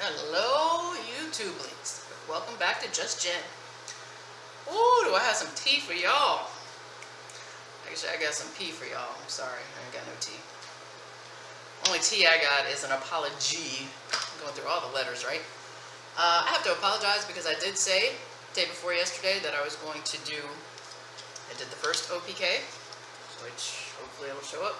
Hello, YouTubelings. Welcome back to Just Jen. Ooh, do I have some tea for y'all? Actually, I got some pee for y'all. I'm sorry, I ain't got no tea. Only tea I got is an apology. I'm going through all the letters, right? I have to apologize because I did say day before yesterday that I was going to do. I did the first OPK, which hopefully it'll show up.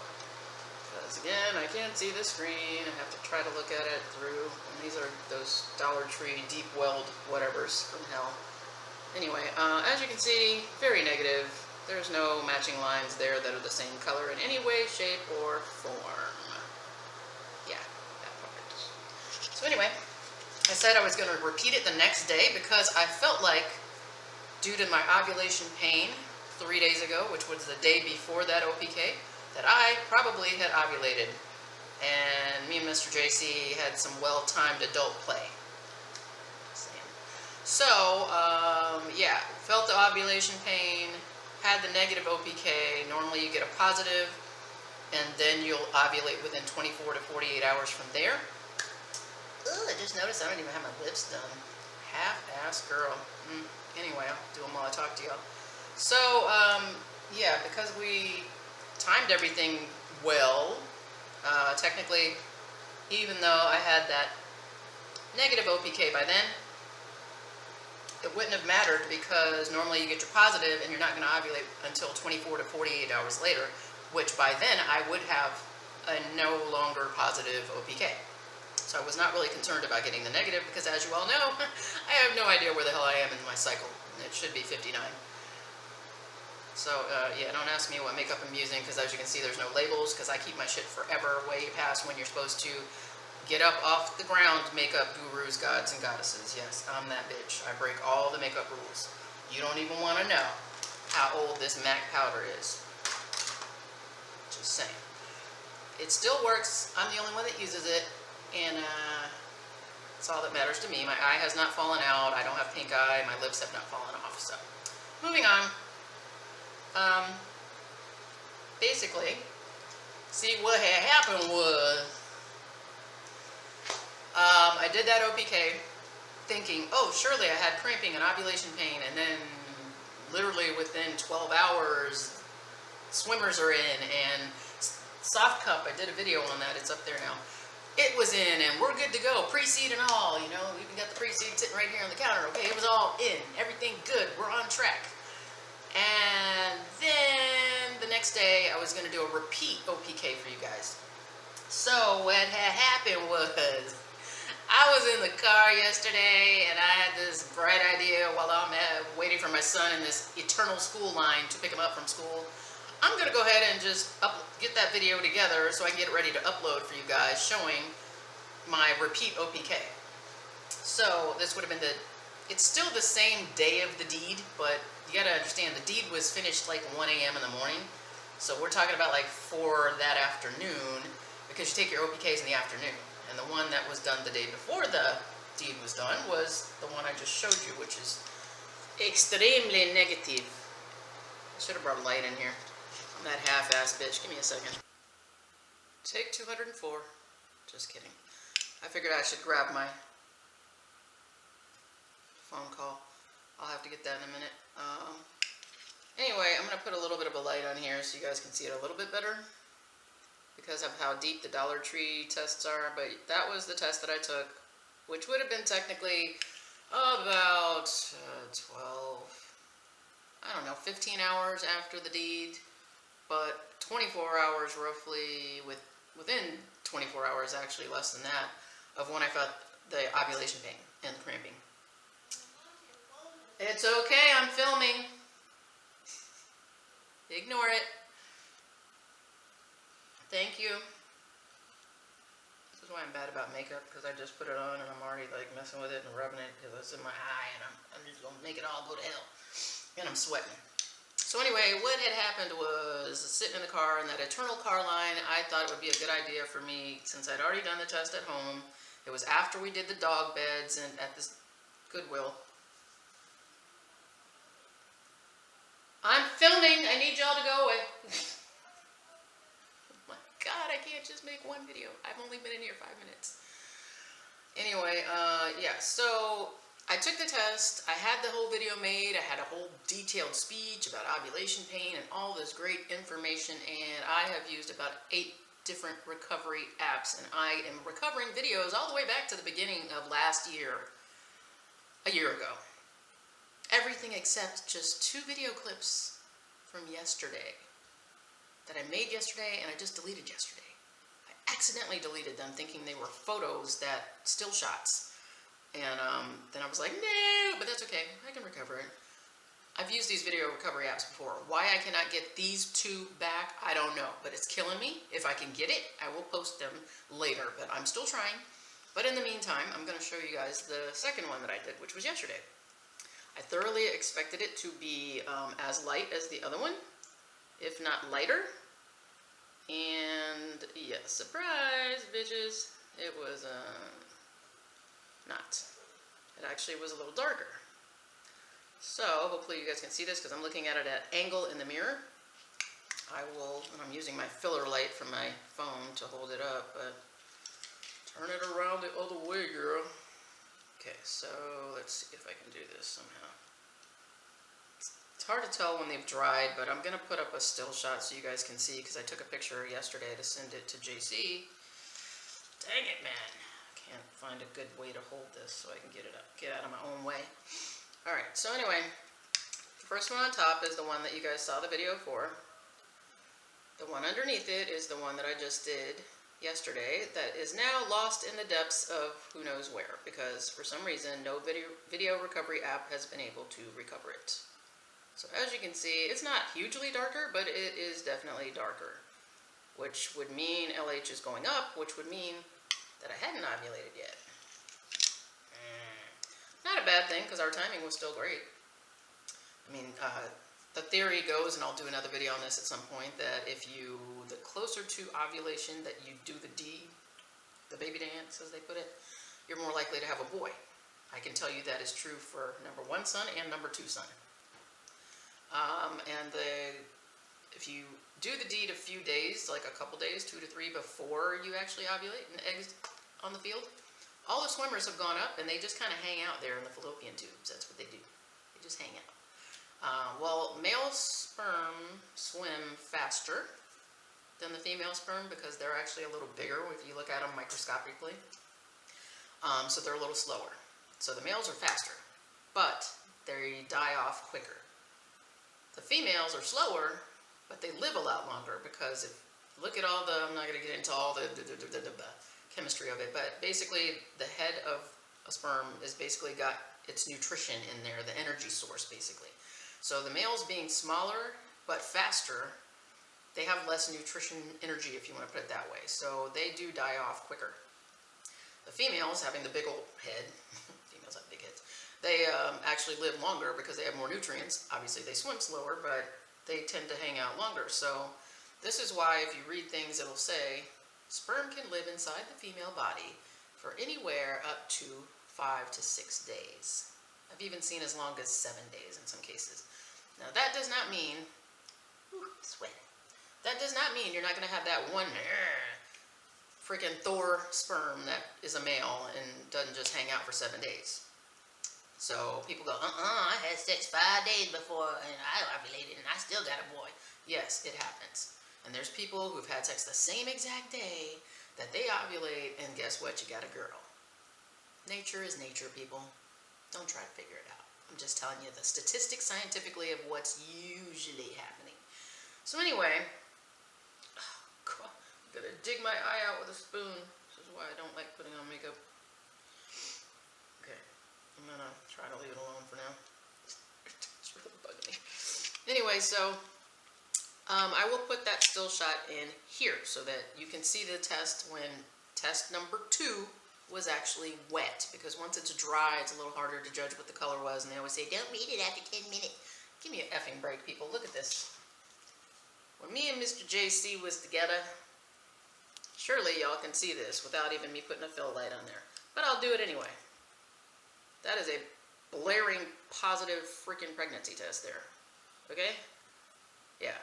Because again, I can't see the screen. I have to try to look at it through. And these are those Dollar Tree deep weld whatevers from hell. Anyway, as you can see, very negative. There's no matching lines there that are the same color in any way, shape, or form. Yeah, that part. So anyway, I said I was going to repeat it the next day because I felt like, due to my ovulation pain 3 days ago, which was the day before that OPK, that I probably had ovulated, and me and Mr. JC had some well-timed adult play. So, yeah, felt the ovulation pain, had the negative OPK. Normally you get a positive, and then you'll ovulate within 24 to 48 hours from there. Ugh, I just noticed I don't even have my lips done. Half-ass girl. Anyway, I'll do them while I talk to y'all. So, yeah, because we timed everything well, technically, even though I had that negative OPK by then, it wouldn't have mattered because normally you get your positive and you're not going to ovulate until 24 to 48 hours later, which by then I would have a no longer positive OPK. So I was not really concerned about getting the negative because, as you all know, I have no idea where the hell I am in my cycle. It should be 59. So, yeah, don't ask me what makeup I'm using because, as you can see, there's no labels because I keep my shit forever way past when you're supposed to get up off the ground, makeup gurus, gods, and goddesses. Yes, I'm that bitch. I break all the makeup rules. You don't even want to know how old this MAC powder is. Just saying. It still works. I'm the only one that uses it, and that's all that matters to me. My eye has not fallen out. I don't have pink eye. My lips have not fallen off. So, moving on. Basically, see, what had happened was, I did that OPK thinking, oh, surely I had cramping and ovulation pain, and then literally within 12 hours, swimmers are in, and soft cup, I did a video on that, it's up there now. It was in, and we're good to go, pre-seed and all, you know, we even got the pre-seed sitting right here on the counter, okay, it was all in, everything good, we're on track. And then the next day, I was going to do a repeat OPK for you guys. So what had happened was, I was in the car yesterday, and I had this bright idea while I'm waiting for my son in this eternal school line to pick him up from school. I'm going to go ahead and just get that video together so I can get it ready to upload for you guys, showing my repeat OPK. So this would have been it's still the same day of the deed, but you gotta understand the deed was finished like 1 a.m. in the morning. So we're talking about like 4 that afternoon, because you take your OPKs in the afternoon. And the one that was done the day before the deed was done was the one I just showed you, which is extremely negative. I should have brought a light in here. I'm that half-ass bitch. Give me a second. Take 204. Just kidding. I figured I should grab my phone call. I'll have to get that in a minute. Anyway, I'm going to put a little bit of a light on here so you guys can see it a little bit better because of how deep the Dollar Tree tests are. But that was the test that I took, which would have been technically about 15 hours after the deed, but 24 hours roughly, within 24 hours, actually less than that, of when I felt the ovulation pain and the cramping. It's okay, I'm filming. Ignore it. Thank you. This is why I'm bad about makeup, because I just put it on and I'm already like messing with it and rubbing it because it's in my eye, and I'm just going to make it all go to hell. And I'm sweating. So anyway, what had happened was, sitting in the car in that eternal car line, I thought it would be a good idea for me, since I'd already done the test at home. It was after we did the dog beds and at this Goodwill. I'm filming. I need y'all to go away. Oh my God, I can't just make one video. I've only been in here 5 minutes. Anyway, yeah, so I took the test. I had the whole video made. I had a whole detailed speech about ovulation pain and all this great information, and I have used about 8 different recovery apps, and I am recovering videos all the way back to the beginning of last year, a year ago. Everything except just 2 video clips from yesterday that I made yesterday and I just deleted yesterday. I accidentally deleted them thinking they were photos, that still shots. And then I was like, no, but that's okay. I can recover it. I've used these video recovery apps before. Why I cannot get these 2 back, I don't know. But it's killing me. If I can get it, I will post them later. But I'm still trying. But in the meantime, I'm going to show you guys the second one that I did, which was yesterday. I thoroughly expected it to be as light as the other one, if not lighter. And yeah, surprise, bitches, it was not. It actually was a little darker. So hopefully you guys can see this because I'm looking at it at angle in the mirror. I will, and I'm using my filler light from my phone to hold it up, but turn it around the other way, girl. Okay, so let's see if I can do this somehow. It's hard to tell when they've dried, but I'm going to put up a still shot so you guys can see because I took a picture yesterday to send it to JC. Dang it, man. I can't find a good way to hold this so I can get it up, get out of my own way. Alright, so anyway, the first one on top is the one that you guys saw the video for. The one underneath it is the one that I just did yesterday that is now lost in the depths of who knows where because for some reason no video recovery app has been able to recover it. So as you can see, it's not hugely darker, but it is definitely darker, which would mean LH is going up, which would mean that I hadn't ovulated yet. Not a bad thing because our timing was still great. I mean, the theory goes, and I'll do another video on this at some point, that if you, the closer to ovulation that you do the D, the baby dance as they put it, you're more likely to have a boy. I can tell you that is true for number 1 son and number 2 son. If you do the deed a few days, like a couple days, 2 to 3 before you actually ovulate and eggs on the field, all the swimmers have gone up and they just kind of hang out there in the fallopian tubes. That's what they do. They just hang out. Well, male sperm swim faster than the female sperm because they're actually a little bigger if you look at them microscopically. So they're a little slower. So the males are faster, but they die off quicker. The females are slower, but they live a lot longer because if you look at all the, I'm not going to get into all the chemistry of it, but basically the head of a sperm is basically got its nutrition in there, the energy source basically. So the males being smaller but faster, they have less nutrition energy if you want to put it that way. So they do die off quicker. The females having the big old head, females have big heads, they actually live longer because they have more nutrients. Obviously they swim slower, but they tend to hang out longer. So this is why if you read things it'll say sperm can live inside the female body for anywhere up to 5 to 6 days. I've even seen as long as 7 days in some cases. Now that does not mean, sweat. That does not mean you're not going to have that one freaking Thor sperm that is a male and doesn't just hang out for 7 days. So people go, I had sex 5 days before and I ovulated and I still got a boy. Yes, it happens. And there's people who've had sex the same exact day that they ovulate and guess what? You got a girl. Nature is nature, people. Don't try to figure it out. I'm just telling you the statistics scientifically of what's usually happening. So anyway, I'm gonna dig my eye out with a spoon. This is why I don't like putting on makeup. Okay, I'm gonna try to leave it alone for now. It's really bugging me. Anyway, so I will put that still shot in here so that you can see the test when test number 2 was actually wet, because once it's dry it's a little harder to judge what the color was, and they always say don't read it after 10 minutes. Give me an effing break, people. Look at this. When me and Mr. JC was together, surely y'all can see this without even me putting a fill light on there, but I'll do it anyway. That is a blaring positive freaking pregnancy test there. Okay? Yeah.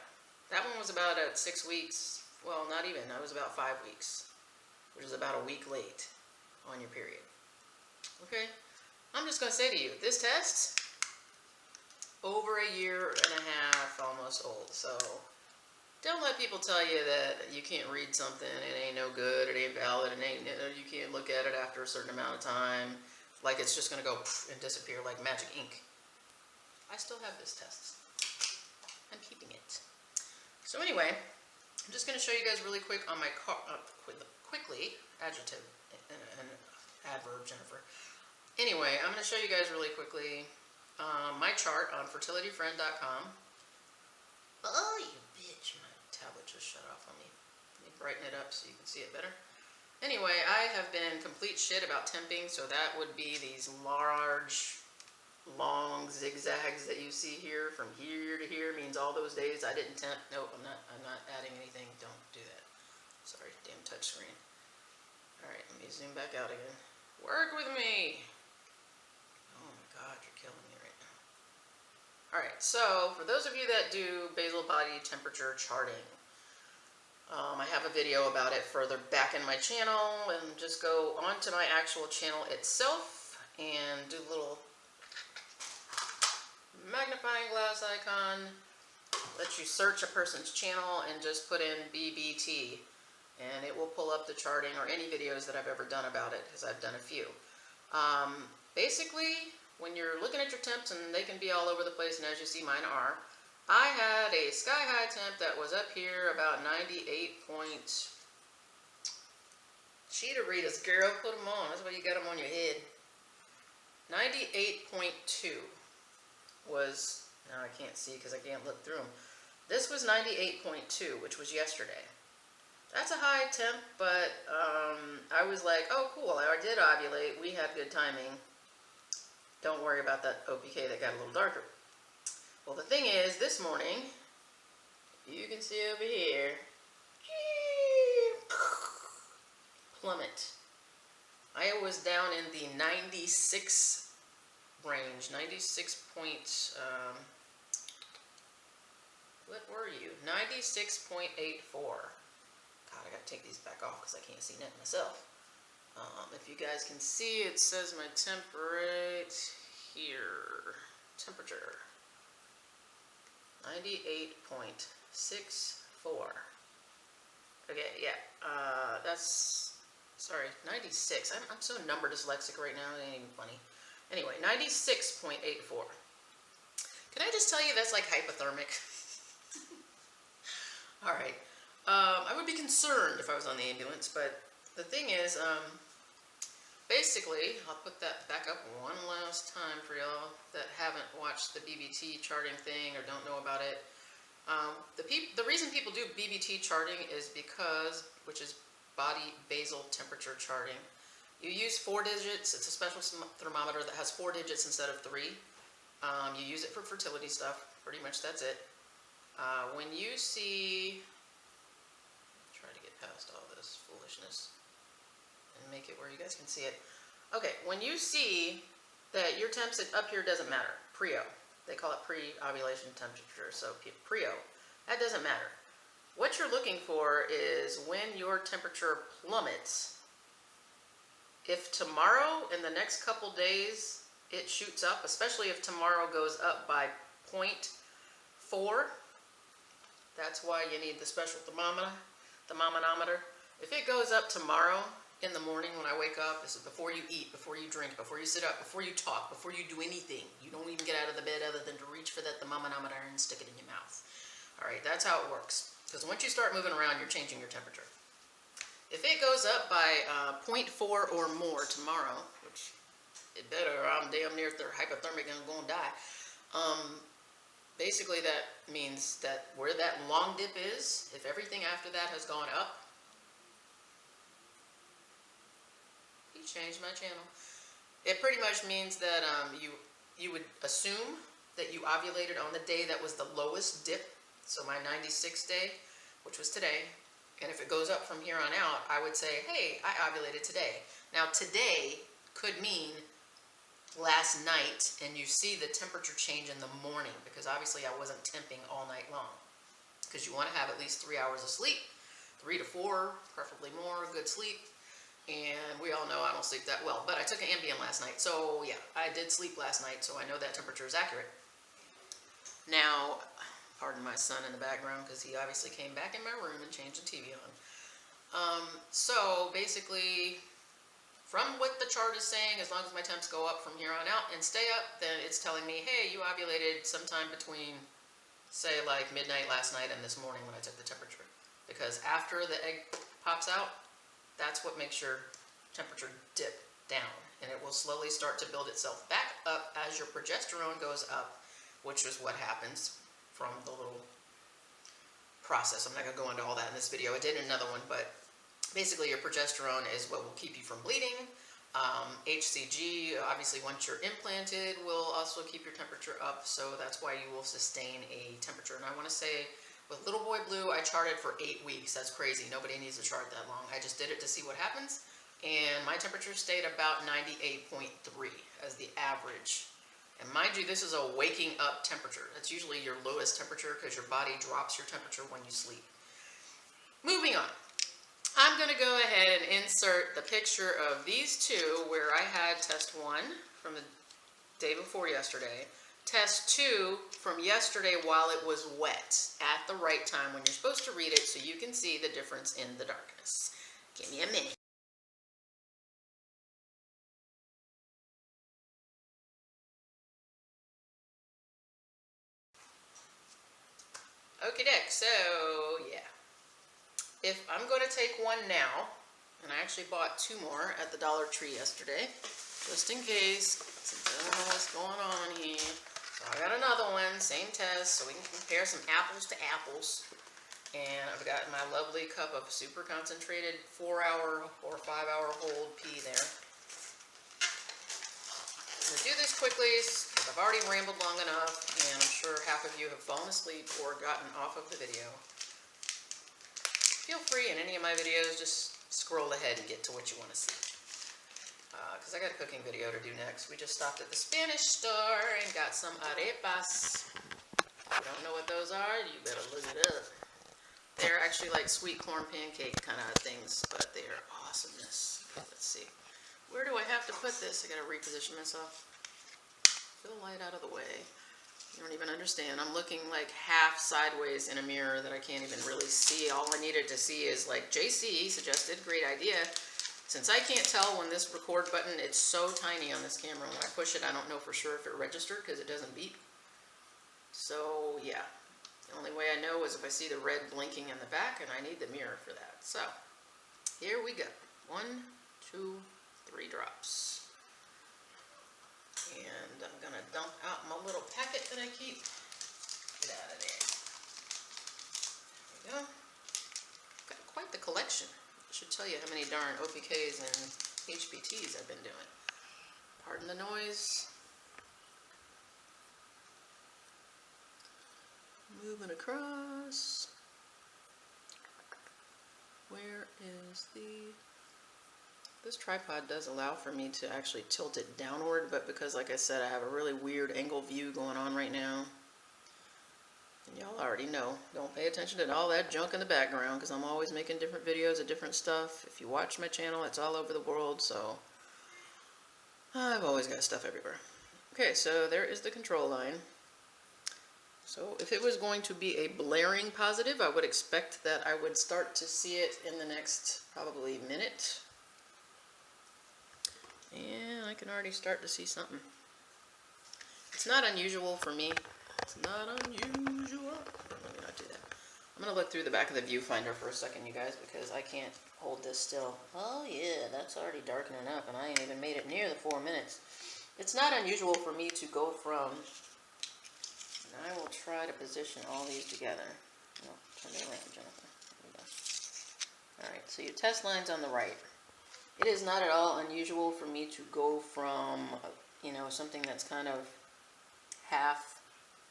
That one was about at 6 weeks. Well, not even. That was about 5 weeks, which is about a week late on your period. Okay? I'm just going to say to you, this test, over a year and a half almost old. So don't let people tell you that you can't read something, it ain't no good, it ain't valid, you can't look at it after a certain amount of time, like it's just going to go and disappear like magic ink. I still have this test. I'm keeping it. So anyway, I'm just going to show you guys really quick on my quickly, adjective and adverb, Jennifer. Anyway, I'm going to show you guys really quickly my chart on fertilityfriend.com. Oh, you bitch. My tablet just shut off on me. Let me brighten it up so you can see it better. Anyway, I have been complete shit about temping, so that would be these large, long zigzags that you see here from here to here. Means all those days I didn't temp. Nope, I'm not adding anything. Don't do that. Sorry, damn touch screen. Alright, let me zoom back out again. Work with me! Oh my god, you're killing me right now. Alright, so for those of you that do basal body temperature charting, I have a video about it further back in my channel, and just go onto my actual channel itself and do a little magnifying glass icon, let you search a person's channel and just put in BBT, and it will pull up the charting or any videos that I've ever done about it, because I've done a few. Basically, when you're looking at your temps, and they can be all over the place, and as you see mine are, I had a sky-high temp that was up here about 98 point... Cheetah-ritas, girl, put them on. That's why you got them on your head. 98.2 was... Now I can't see because I can't look through them. This was 98.2, which was yesterday. That's a high temp, but I was like, oh cool, I did ovulate, we had good timing. Don't worry about that OPK that got a little darker. Well, the thing is, this morning, you can see over here, plummet. I was down in the 96 range, 96 point, what were you? 96.84. God, I gotta take these back off because I can't see nothing myself. If you guys can see, it says my temp right here. Temperature. 98.64. Okay, yeah. That's, sorry, 96. I'm so number dyslexic right now, it ain't even funny. Anyway, 96.84. Can I just tell you that's like hypothermic? Alright. I would be concerned if I was on the ambulance, but the thing is, basically, I'll put that back up one last time for y'all that haven't watched the BBT charting thing or don't know about it. The reason people do BBT charting is because, which is body basal temperature charting, you use 4 digits. It's a special thermometer that has 4 digits instead of 3. You use it for fertility stuff. Pretty much that's it. When you see... Try to get past all this foolishness and make it where you guys can see it. Okay, when you see that your temps up here doesn't matter, pre-O. They call it pre-ovulation temperature, so pre-O. That doesn't matter. What you're looking for is when your temperature plummets. If tomorrow, in the next couple days, it shoots up, especially if tomorrow goes up by 0.4, that's why you need the special thermometer. If it goes up tomorrow in the morning when I wake up, this is before you eat, before you drink, before you sit up, before you talk, before you do anything. You don't even get out of the bed other than to reach for that thermometer and stick it in your mouth. Alright, that's how it works. Because once you start moving around, you're changing your temperature. If it goes up by 0.4 or more tomorrow, which it better, or I'm damn near hypothermic and I'm going to die. Basically that means that where that long dip is, if everything after that has gone up, he changed my channel. It pretty much means that you would assume that you ovulated on the day that was the lowest dip, so my 96 day, which was today, and if it goes up from here on out, I would say, hey, I ovulated today. Now today could mean last night, and you see the temperature change in the morning, because obviously I wasn't temping all night long, because you want to have at least 3 hours of sleep, 3 to 4, preferably more, good sleep, and and we all know I don't sleep that well, but I took an Ambien last night, so yeah, I did sleep last night, so I know that temperature is accurate. Now, pardon my son in the background, because he obviously came back in my room and changed the TV on. So basically, from what the chart is saying, as long as my temps go up from here on out and stay up, then it's telling me, hey, you ovulated sometime between, say, like midnight last night and this morning when I took the temperature. Because after the egg pops out, that's what makes your temperature dip down. And it will slowly start to build itself back up as your progesterone goes up, which is what happens from the little process. I'm not going to go into all that in this video. I did another one, but basically your progesterone is what will keep you from bleeding. HCG, obviously once you're implanted, will also keep your temperature up, so that's why you will sustain a temperature. And I want to say, with Little Boy Blue, I charted for 8 weeks. That's crazy. Nobody needs to chart that long. I just did it to see what happens, and my temperature stayed about 98.3 as the average. And mind you, this is a waking up temperature. That's usually your lowest temperature because your body drops your temperature when you sleep. Moving on. I'm going to go ahead and insert the picture of these two where I had test 1 from the day before yesterday, test 2 from yesterday while it was wet at the right time when you're supposed to read it, so you can see the difference in the darkness. Give me a minute. Okie doke, so yeah. If I'm going to take one now, and I actually bought 2 more at the Dollar Tree yesterday, just in case, since I don't know what's going on here. So I got another one, same test, so we can compare some apples to apples. And I've got my lovely cup of super concentrated 4-hour or 5-hour hold pee there. I'm going to do this quickly because I've already rambled long enough, and I'm sure half of you have fallen asleep or gotten off of the video. Feel free in any of my videos, just scroll ahead and get to what you want to see. Because I got a cooking video to do next. We just stopped at the Spanish store and got some arepas. If you don't know what those are, you better look it up. They're actually like sweet corn pancake kind of things, but they are awesomeness. Let's see. Where do I have to put this? I got to reposition myself. Fill light out of the way. You don't even understand. I'm looking like half sideways in a mirror that I can't even really see. All I needed to see is like JC suggested, great idea. Since I can't tell when this record button, it's so tiny on this camera. When I push it, I don't know for sure if it registered because it doesn't beep. So yeah, the only way I know is if I see the red blinking in the back, and I need the mirror for that. So here we go. 1, 2, 3 drops. And I'm going to dump out my little packet that I keep. Get out of there. There we go. Got quite the collection. I should tell you how many darn OPKs and HBTs I've been doing. Pardon the noise. Moving across. Where is the... This tripod does allow for me to actually tilt it downward, but because, like I said, I have a really weird angle view going on right now. And y'all already know, don't pay attention to all that junk in the background, because I'm always making different videos of different stuff. If you watch my channel, it's all over the world, so I've always got stuff everywhere. Okay, so there is the control line. So if it was going to be a blaring positive, I would expect that I would start to see it in the next probably minute. And I can already start to see something. It's not unusual for me. It's not unusual. Let me not do that. I'm going to look through the back of the viewfinder for a second, you guys, because I can't hold this still. Oh yeah, that's already darkening up, and I ain't even made it near the 4 minutes. It's not unusual for me to go from, and I will try to position all these together. No, turn it around, Jennifer. There we go. Alright, so your test line's on the right. It is not at all unusual for me to go from, you know, something that's kind of half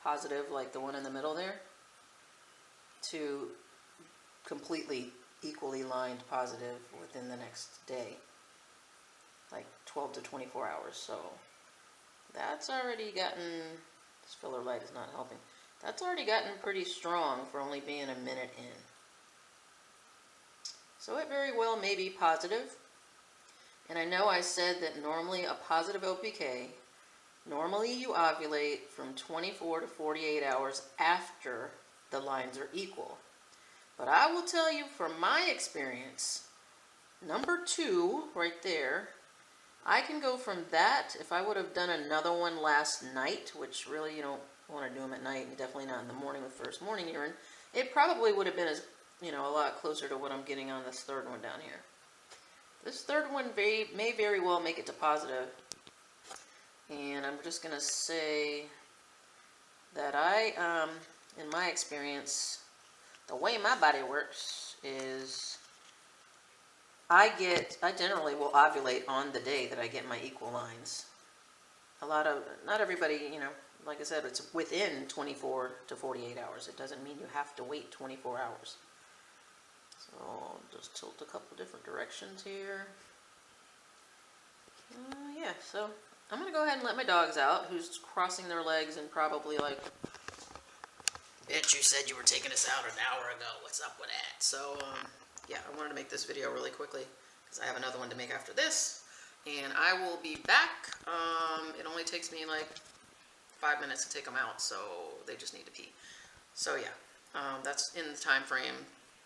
positive, like the one in the middle there, to completely equally lined positive within the next day, like 12 to 24 hours. So that's already gotten, this filler light is not helping, that's already gotten pretty strong for only being a minute in. So it very well may be positive. And I know I said that normally a positive OPK, normally you ovulate from 24 to 48 hours after the lines are equal. But I will tell you from my experience, number 2 right there, I can go from that, if I would have done another one last night, which really you don't want to do them at night, and definitely not in the morning with first morning urine, it probably would have been, as a lot closer to what I'm getting on this third one down here. This third one may very well make it to positive. And I'm just going to say that in my experience, the way my body works is I generally will ovulate on the day that I get my equal lines. Not everybody, like I said, it's within 24 to 48 hours. It doesn't mean you have to wait 24 hours. So I'll just tilt a couple different directions here. Yeah, so I'm going to go ahead and let my dogs out, who's crossing their legs and probably like, bitch, you said you were taking us out an hour ago. What's up with that? So, yeah, I wanted to make this video really quickly because I have another one to make after this. And I will be back. It only takes me like 5 minutes to take them out, so they just need to pee. So, yeah, that's in the time frame.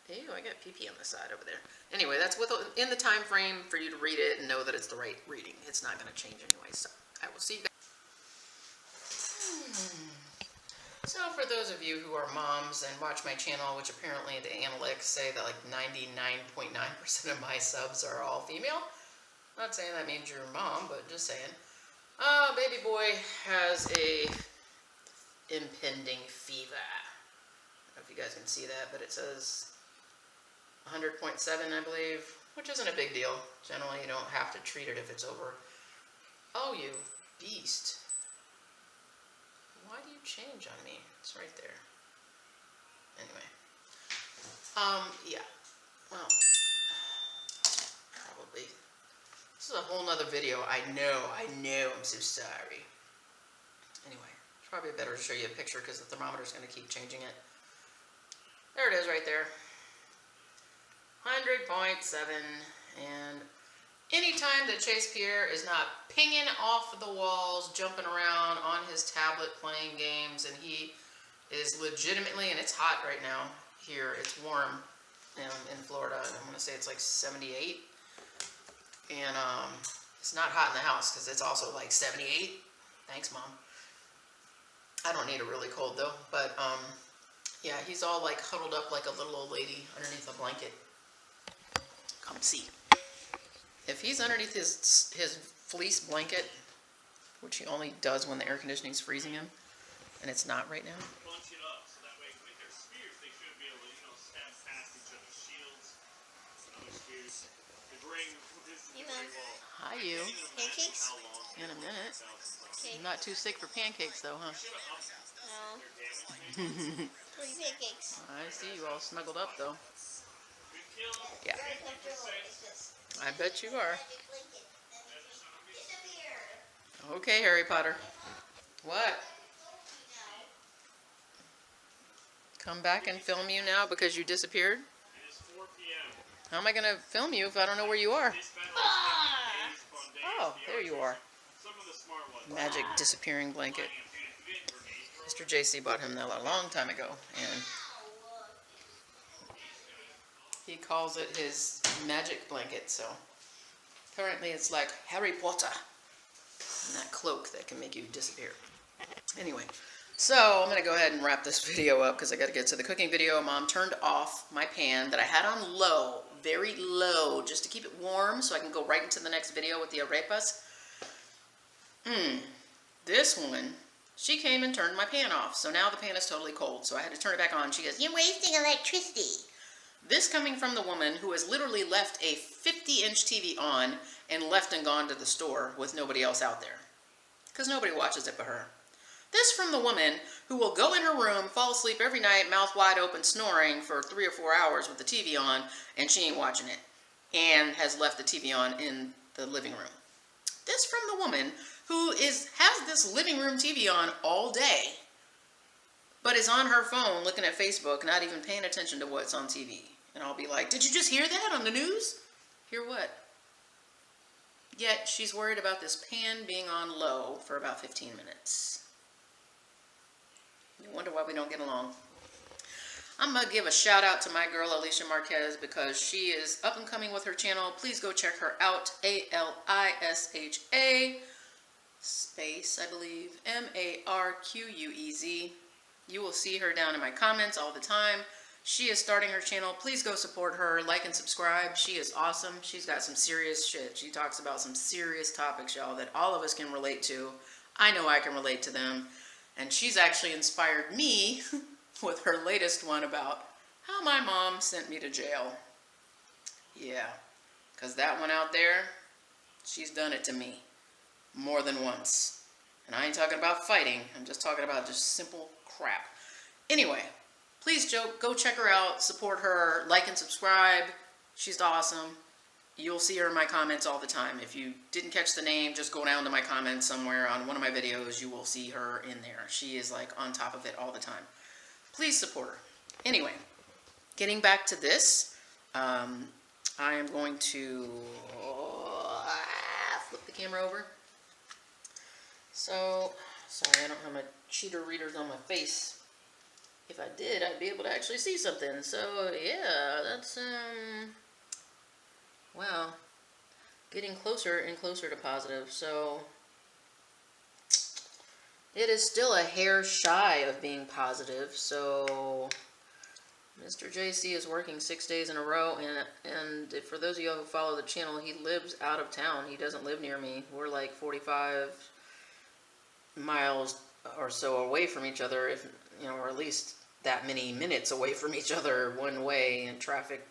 Ew, I got pee-pee on the side over there. Anyway, that's in the time frame for you to read it and know that it's the right reading. It's not going to change anyway, so I will see you guys. So for those of you who are moms and watch my channel, which apparently the analytics say that like 99.9% of my subs are all female. Not saying that means you're a mom, but just saying. Baby boy has a impending fever. I don't know if you guys can see that, but it says 100.7, I believe, which isn't a big deal. Generally, you don't have to treat it if it's over. Oh, you beast. Why do you change on me? It's right there. Anyway. Yeah. Well, probably. This is a whole nother video. I know, I'm so sorry. Anyway, it's probably better to show you a picture because the thermometer's going to keep changing it. There it is right there. 100.7, and anytime that Chase Pierre is not pinging off the walls, jumping around on his tablet playing games, and he is legitimately, and it's hot right now here, it's warm in Florida, and I'm going to say it's like 78, and it's not hot in the house because it's also like 78. Thanks, Mom. I don't need it really cold though, but yeah, he's all like huddled up like a little old lady underneath a blanket. Come see. If he's underneath his fleece blanket, which he only does when the air conditioning is freezing him, and it's not right now. Bunch it up so that way with their spears they should be able to, stab past each other's shields. Other spears. The ring. Hi, you. Pancakes? In a minute. Okay. Not too sick for pancakes though, huh? No. 3 pancakes. I see you all snuggled up though. Yeah. I bet you are. Okay, Harry Potter. What? Come back and film you now because you disappeared? It is 4 p.m. How am I going to film you if I don't know where you are? Oh, there you are. Magic disappearing blanket. Mr. JC bought him that a long time ago, and he calls it his magic blanket, so apparently it's like Harry Potter and that cloak that can make you disappear. Anyway, so I'm going to go ahead and wrap this video up because I got to get to the cooking video. Mom turned off my pan that I had on low, very low, just to keep it warm so I can go right into the next video with the arepas. This one, she came and turned my pan off, so now the pan is totally cold, so I had to turn it back on. She goes, "You're wasting electricity." This coming from the woman who has literally left a 50-inch TV on and left and gone to the store with nobody else out there. Because nobody watches it but her. This from the woman who will go in her room, fall asleep every night, mouth wide open, snoring for 3 or 4 hours with the TV on, and she ain't watching it. And has left the TV on in the living room. This from the woman who has this living room TV on all day, but is on her phone looking at Facebook, not even paying attention to what's on TV. And I'll be like, "Did you just hear that on the news?" Hear what? Yet she's worried about this pan being on low for about 15 minutes. You wonder why we don't get along. I'm going to give a shout out to my girl Alicia Marquez because she is up and coming with her channel. Please go check her out. Alisha space, I believe, Marquez. You will see her down in my comments all the time. She is starting her channel. Please go support her, like and subscribe. She is awesome. She's got some serious shit. She talks about some serious topics, y'all, that all of us can relate to. I know I can relate to them. And she's actually inspired me with her latest one about how my mom sent me to jail. Yeah, because that one out there, she's done it to me more than once. And I ain't talking about fighting. I'm just talking about just simple crap. Anyway, please go check her out, support her, like and subscribe. She's awesome. You'll see her in my comments all the time. If you didn't catch the name, just go down to my comments somewhere on one of my videos. You will see her in there. She is like on top of it all the time. Please support her. Anyway, getting back to this, I am going to flip the camera over. So, sorry, I don't have my cheater readers on my face. If I did, I'd be able to actually see something. So, yeah, that's, wow, getting closer and closer to positive. So, it is still a hair shy of being positive. So, Mr. JC is working 6 days in a row. And for those of you who follow the channel, he lives out of town. He doesn't live near me. We're like 45 miles or so away from each other, if you know, or at least that many minutes away from each other one way, and traffic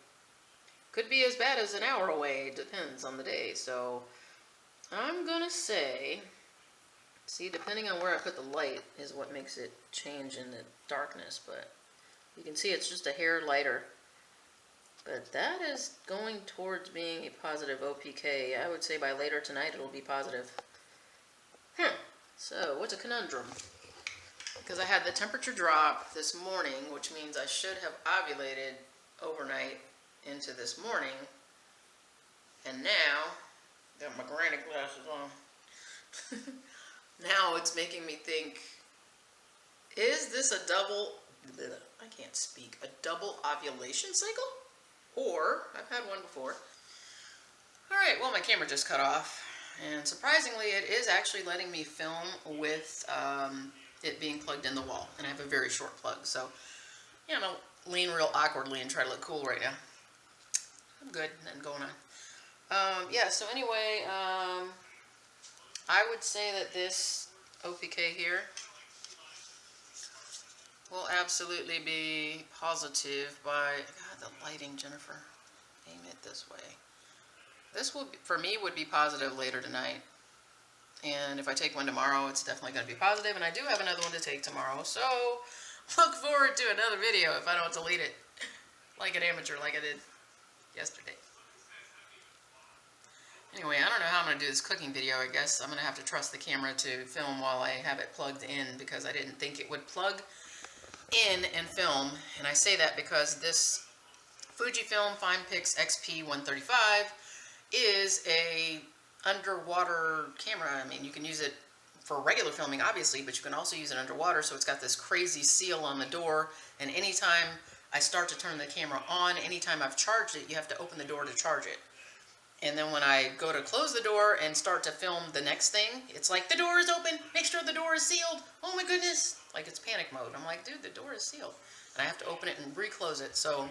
could be as bad as an hour away. It depends on the day. So I'm gonna say, see, depending on where I put the light is what makes it change in the darkness, but you can see it's just a hair lighter. But that is going towards being a positive OPK. I would say by later tonight it'll be positive. So, what's a conundrum? Because I had the temperature drop this morning, which means I should have ovulated overnight into this morning. And now, got my granny glasses on. Now it's making me think, is this a double, I can't speak, a double ovulation cycle? Or, I've had one before. Alright, well my camera just cut off. And surprisingly, it is actually letting me film with it being plugged in the wall. And I have a very short plug. So, yeah, I'm going to lean real awkwardly and try to look cool right now. I'm good. Nothing going on. Yeah, so anyway, I would say that this OPK here will absolutely be positive by... God, the lighting, Jennifer. Aim it this way. This will, for me, would be positive later tonight. And if I take one tomorrow, it's definitely going to be positive. And I do have another one to take tomorrow. So, look forward to another video if I don't delete it like an amateur like I did yesterday. Anyway, I don't know how I'm going to do this cooking video. I guess I'm going to have to trust the camera to film while I have it plugged in, because I didn't think it would plug in and film. And I say that because this Fujifilm FinePix XP135 is a underwater camera. I mean, you can use it for regular filming, obviously, but you can also use it underwater. So it's got this crazy seal on the door, and anytime I start to turn the camera on, anytime I've charged it, you have to open the door to charge it. And then when I go to close the door and start to film the next thing, it's like, the door is open, make sure the door is sealed. Oh my goodness, like it's panic mode. I'm like, dude, the door is sealed. And I have to open it and re-close it. So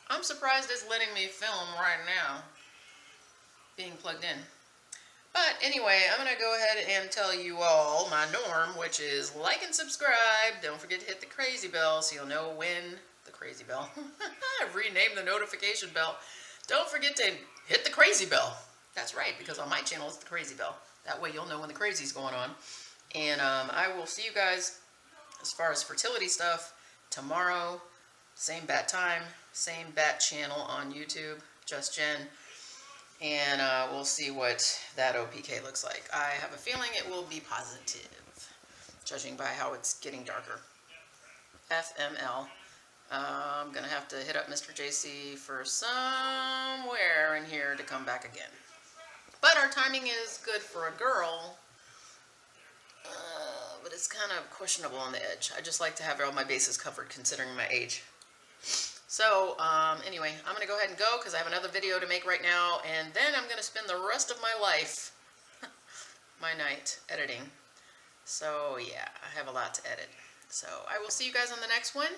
I'm surprised it's letting me film right now, being plugged in. But anyway, I'm going to go ahead and tell you all my norm, which is like and subscribe. Don't forget to hit the crazy bell so you'll know when the crazy bell. I've renamed the notification bell. Don't forget to hit the crazy bell. That's right, because on my channel it's the crazy bell. That way you'll know when the crazy's going on. And I will see you guys as far as fertility stuff tomorrow. Same bat time, same bat channel on YouTube, Just Jen. And we'll see what that OPK looks like. I have a feeling it will be positive, judging by how it's getting darker. FML. I'm going to have to hit up Mr. JC for somewhere in here to come back again. But our time timing is good for a girl, but it's kind of questionable on the edge. I just like to have all my bases covered considering my age. So anyway, I'm going to go ahead and go because I have another video to make right now, and then I'm going to spend the rest of my life, my night, editing. So yeah, I have a lot to edit. So I will see you guys on the next one.